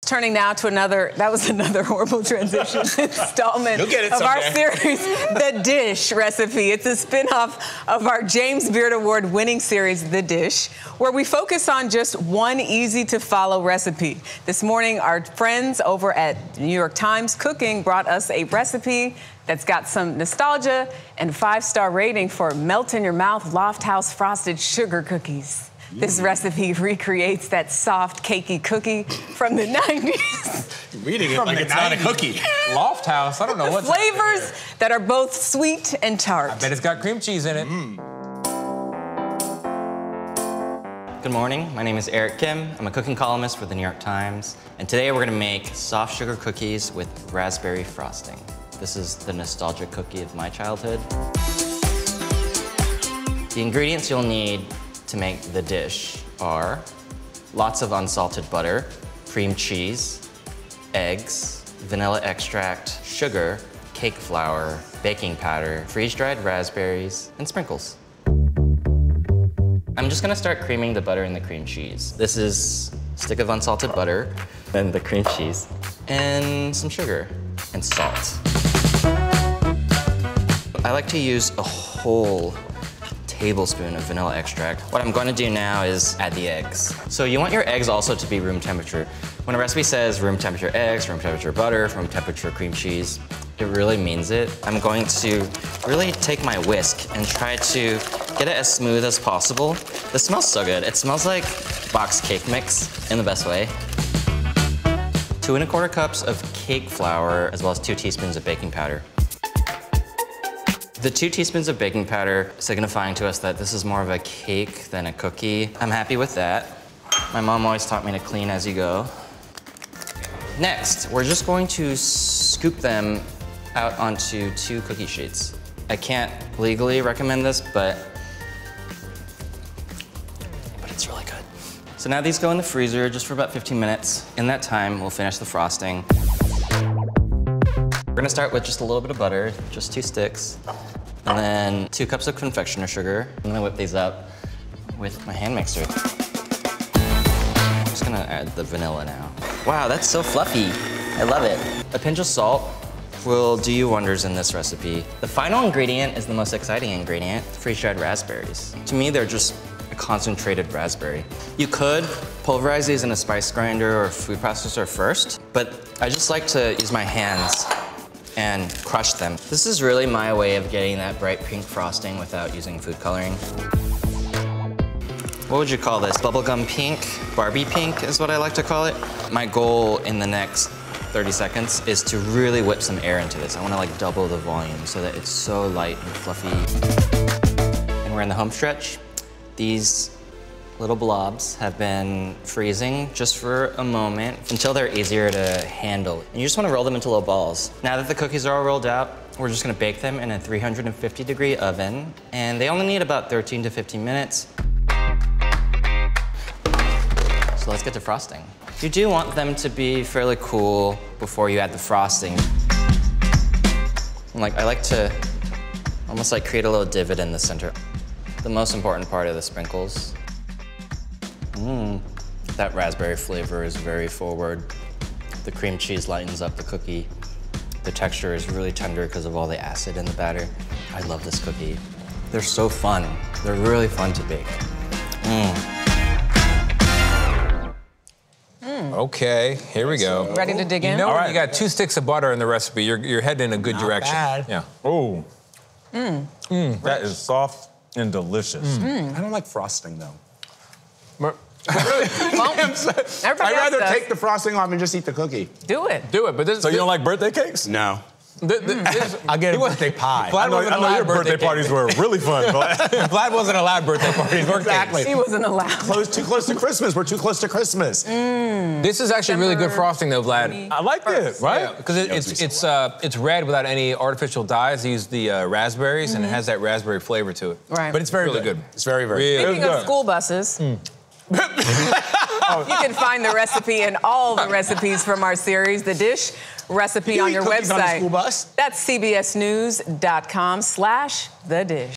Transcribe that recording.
Turning now to that was another horrible transition installment of our series, The Dish Recipe. It's a spin-off of our James Beard Award winning series, The Dish, where we focus on just one easy-to-follow recipe. This morning, our friends over at New York Times Cooking brought us a recipe that's got some nostalgia and 5-star rating for melt-in-your-mouth Lofthouse frosted sugar cookies. This recipe recreates that soft, cakey cookie from the 90s. You're reading it like it's not a cookie. Lofthouse, I don't know what's flavors that are both sweet and tart. I bet it's got cream cheese in it. Good morning, my name is Eric Kim. I'm a cooking columnist for the New York Times. And today we're gonna make soft sugar cookies with raspberry frosting. This is the nostalgic cookie of my childhood. The ingredients you'll need to make the dish are lots of unsalted butter, cream cheese, eggs, vanilla extract, sugar, cake flour, baking powder, freeze-dried raspberries, and sprinkles. I'm just gonna start creaming the butter and the cream cheese. This is a stick of unsalted butter, then the cream cheese, and some sugar and salt. I like to use a whole tablespoon of vanilla extract. What I'm going to do now is add the eggs. So you want your eggs also to be room temperature. When a recipe says room temperature eggs, room temperature butter, room temperature cream cheese, it really means it. I'm going to really take my whisk and try to get it as smooth as possible. This smells so good. It smells like boxed cake mix in the best way. 2 1/4 cups of cake flour, as well as 2 teaspoons of baking powder. The 2 teaspoons of baking powder signifying to us that this is more of a cake than a cookie. I'm happy with that. My mom always taught me to clean as you go. Next, we're just going to scoop them out onto 2 cookie sheets. I can't legally recommend this, but it's really good. So now these go in the freezer just for about 15 minutes. In that time, we'll finish the frosting. We're gonna start with just a little bit of butter, just 2 sticks, and then 2 cups of confectioner sugar. I'm gonna whip these up with my hand mixer. I'm just gonna add the vanilla now. Wow, that's so fluffy. I love it. A pinch of salt will do you wonders in this recipe. The final ingredient is the most exciting ingredient, freeze-dried raspberries. To me, they're just a concentrated raspberry. You could pulverize these in a spice grinder or food processor first, but I just like to use my hands and crush them. This is really my way of getting that bright pink frosting without using food coloring. What would you call this? Bubblegum pink? Barbie pink is what I like to call it. My goal in the next 30 seconds is to really whip some air into this. I wanna like double the volume so that it's so light and fluffy. And we're in the home stretch. These little blobs have been freezing just for a moment until they're easier to handle. And you just wanna roll them into little balls. Now that the cookies are all rolled out, we're just gonna bake them in a 350-degree oven, and they only need about 13 to 15 minutes. So let's get to frosting. You do want them to be fairly cool before you add the frosting. I like to almost like create a little divot in the center. The most important part of the sprinkles. That raspberry flavor is very forward. The cream cheese lightens up the cookie. The texture is really tender because of all the acid in the batter. I love this cookie. They're so fun. They're really fun to bake. Okay, here we go. Ready to dig in? You know when you got 2 sticks of butter in the recipe, you're heading in a good direction. Bad. Yeah. Oh. That is soft and delicious. I don't like frosting, though. I'd I'd rather take the frosting off and just eat the cookie. Do it. Do it, but this. So you don't like birthday cakes? No. I'll get a birthday pie. Vlad I know your birthday parties were really fun. Vlad wasn't allowed birthday parties. Exactly. He wasn't allowed. Too close to Christmas. We're too close to Christmas. This is actually really good frosting, though, Vlad. I like it, right? Because it's red without any artificial dyes. They use the raspberries, and it has that raspberry flavor to it. Right. But it's very really good. It's very, very good. Speaking of school buses, you can find the recipe and all the recipes from our series, The Dish Recipe, on your website. On the school bus? That's cbsnews.com/thedish.